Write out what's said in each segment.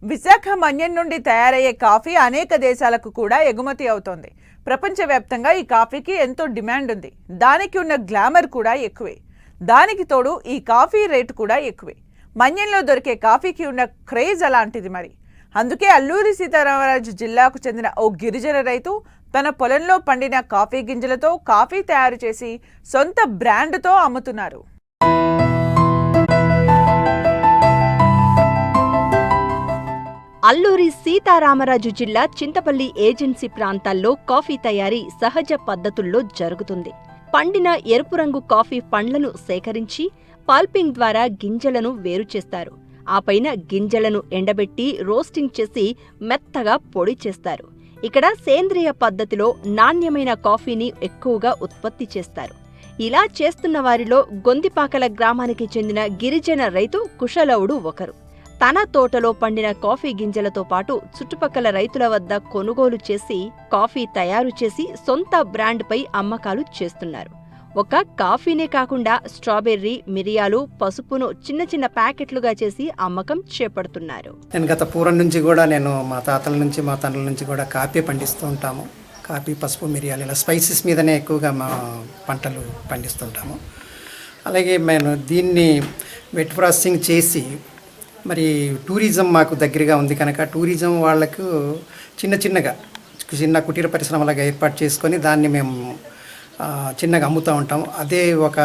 విశాఖ మన్యం నుండి తయారయ్యే కాఫీ అనేక దేశాలకు కూడా ఎగుమతి అవుతోంది. ప్రపంచవ్యాప్తంగా ఈ కాఫీకి ఎంతో డిమాండ్ ఉంది. దానికి ఉన్న గ్లామర్ కూడా ఎక్కువే. దానికి తోడు ఈ కాఫీ రేటు కూడా ఎక్కువే. మన్యంలో దొరికే కాఫీకి ఉన్న క్రేజ్ అలాంటిది మరి. అందుకే అల్లూరి సీతారామరాజు జిల్లాకు చెందిన ఓ గిరిజన రైతు తన పొలంలో పండిన కాఫీ గింజలతో కాఫీ తయారు చేసి సొంత బ్రాండ్తో అమ్ముతున్నారు. అల్లూరి సీతారామరాజు జిల్లా చింతపల్లి ఏజెన్సీ ప్రాంతాల్లో కాఫీ తయారీ సహజ పద్ధతుల్లో జరుగుతుంది. పండిన ఎరుపు రంగు కాఫీ పండ్లను సేకరించి పల్పింగ్ ద్వారా గింజలను వేరు చేస్తారు. ఆపైన గింజలను ఎండబెట్టి రోస్టింగ్ చేసి మెత్తగా పొడి చేస్తారు. ఇక్కడ సేంద్రియ పద్ధతిలో నాణ్యమైన కాఫీని ఎక్కువగా ఉత్పత్తి చేస్తారు. ఇలా చేస్తున్న వారిలో గొందిపాకల గ్రామానికి చెందిన గిరిజన రైతు కుశలవుడు ఒకరు. తన తోటలో పండిన కాఫీ గింజలతో పాటు చుట్టుపక్కల రైతుల వద్ద కొనుగోలు చేసి కాఫీ తయారు చేసి సొంత బ్రాండ్పై అమ్మకాలు చేస్తున్నారు. ఒక కాఫీనే కాకుండా స్ట్రాబెర్రీ, మిరియాలు, పసుపును చిన్న చిన్న ప్యాకెట్లుగా చేసి అమ్మకం చేపడుతున్నారు. నేను గత పూర్వం నుంచి కూడా మా తాతల నుంచి మా తండ్రుల నుంచి కూడా కాఫీ పండిస్తూ ఉంటాము. కాఫీ, పసుపు, మిరియాలు ఇలా స్పైసెస్ మీదనే ఎక్కువగా మా పంటలు పండిస్తుంటాము. అలాగే మేము దీన్ని వెట్ ప్రాసెసింగ్ చేసి మరి టూరిజం మాకు దగ్గరగా ఉంది కనుక టూరిజం వాళ్లకు చిన్న కుటీర పరిశ్రమలాగా ఏర్పాటు చేసుకొని దాన్ని మేము చిన్నగా అమ్ముతూ ఉంటాము. అదే ఒక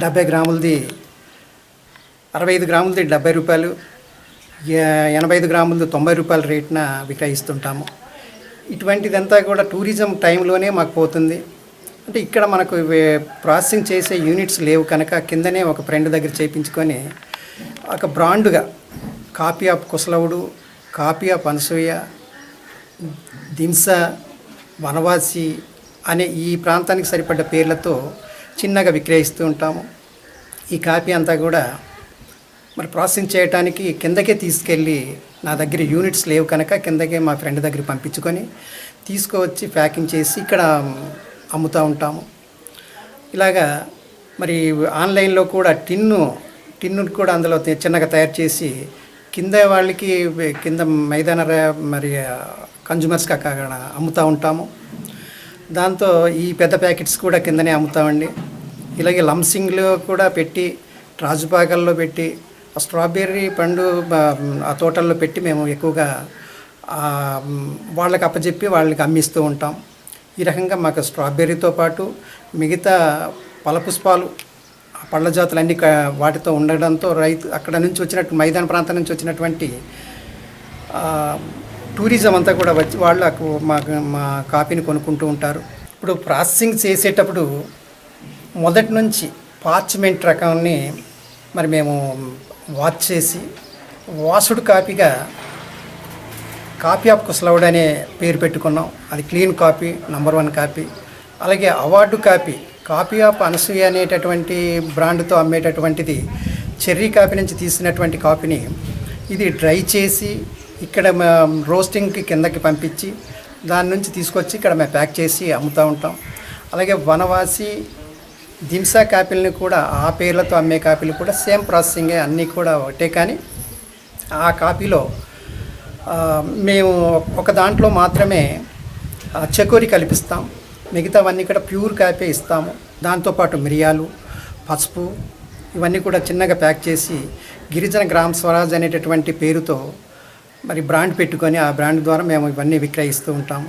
70 గ్రాములది 65 గ్రాములది 70 రూపాయలు, 85 గ్రాములది 90 రూపాయల రేటున విక్రయిస్తుంటాము. ఇటువంటిదంతా కూడా టూరిజం టైంలోనే మాకు పోతుంది. అంటే ఇక్కడ మనకు ప్రాసెసింగ్ చేసే యూనిట్స్ లేవు కనుక కిందనే ఒక ఫ్రెండ్ దగ్గర చేయించుకొని ఒక బ్రాండ్గా coffee of Kushalavudu, coffee of Anasuya, దింస, వనవాసి అనే ఈ ప్రాంతానికి సరిపడ్డ పేర్లతో చిన్నగా విక్రయిస్తూ ఉంటాము. ఈ కాఫీ అంతా కూడా మరి ప్రాసెసింగ్ చేయడానికి కిందకే తీసుకెళ్ళి నా దగ్గర యూనిట్స్ లేవు కనుక కిందకే మా ఫ్రెండ్ దగ్గర పంపించుకొని తీసుకువచ్చి ప్యాకింగ్ చేసి ఇక్కడ అమ్ముతూ ఉంటాము. ఇలాగా మరి ఆన్లైన్లో కూడా టిన్ను కూడా అందులో చిన్నగా తయారు చేసి కింద వాళ్ళకి కింద మైదాన మరి కన్జ్యూమర్స్కి అక్కడ అమ్ముతూ ఉంటాము. దాంతో ఈ పెద్ద ప్యాకెట్స్ కూడా కిందనే అమ్ముతామండి. ఇలాగే లంసింగ్లో కూడా పెట్టి రాజుపాకల్లో పెట్టి స్ట్రాబెర్రీ పండు ఆ తోటల్లో పెట్టి మేము ఎక్కువగా వాళ్ళకి అప్పచెప్పి వాళ్ళకి అమ్మిస్తూ ఉంటాం. ఈ రకంగా మాకు స్ట్రాబెర్రీతో పాటు మిగతా ఫలపుష్పాలు, పళ్ళ జాతులన్నీ వాటితో ఉండడంతో రైతు అక్కడ నుంచి వచ్చినట్టు మైదాన ప్రాంతం నుంచి వచ్చినటువంటి టూరిజం అంతా కూడా వచ్చి వాళ్ళకు మా కాఫీని కొనుక్కుంటూ ఉంటారు. ఇప్పుడు ప్రాసెసింగ్ చేసేటప్పుడు మొదటి నుంచి పార్చ్మెంట్ రకాన్ని మరి మేము వాష్ చేసి వాసుడు కాఫీగా కాఫీ ఆఫ్ కుశలవుడు అనే పేరు పెట్టుకున్నాం. అది క్లీన్ కాఫీ, నంబర్ 1 కాఫీ. అలాగే అవార్డు కాఫీ ఆఫ్ అనసూయ అనేటటువంటి బ్రాండ్తో అమ్మేటటువంటిది చెర్రీ కాఫీ నుంచి తీసినటువంటి కాఫీని ఇది డ్రై చేసి ఇక్కడ రోస్టింగ్కి కిందకి పంపించి దాని నుంచి తీసుకొచ్చి ఇక్కడ మేము ప్యాక్ చేసి అమ్ముతూ ఉంటాం. అలాగే వనవాసి, దింసా కాఫీలని కూడా ఆ పేర్లతో అమ్మే కాఫీలు కూడా సేమ్ ప్రాసెసింగే, అన్నీ కూడా ఒకటే. కానీ ఆ కాఫీలో మేము ఒక దాంట్లో మాత్రమే చకోరి కల్పిస్తాం, మిగతావన్నీ కూడా ప్యూర్ కాఫీ ఇస్తాము. దాంతోపాటు మిరియాలు, పసుపు ఇవన్నీ కూడా చిన్నగా ప్యాక్ చేసి గిరిజన గ్రామ స్వరాజ్ అనేటటువంటి పేరుతో మరి బ్రాండ్ పెట్టుకొని ఆ బ్రాండ్ ద్వారా మేము ఇవన్నీ విక్రయిస్తూ ఉంటాము.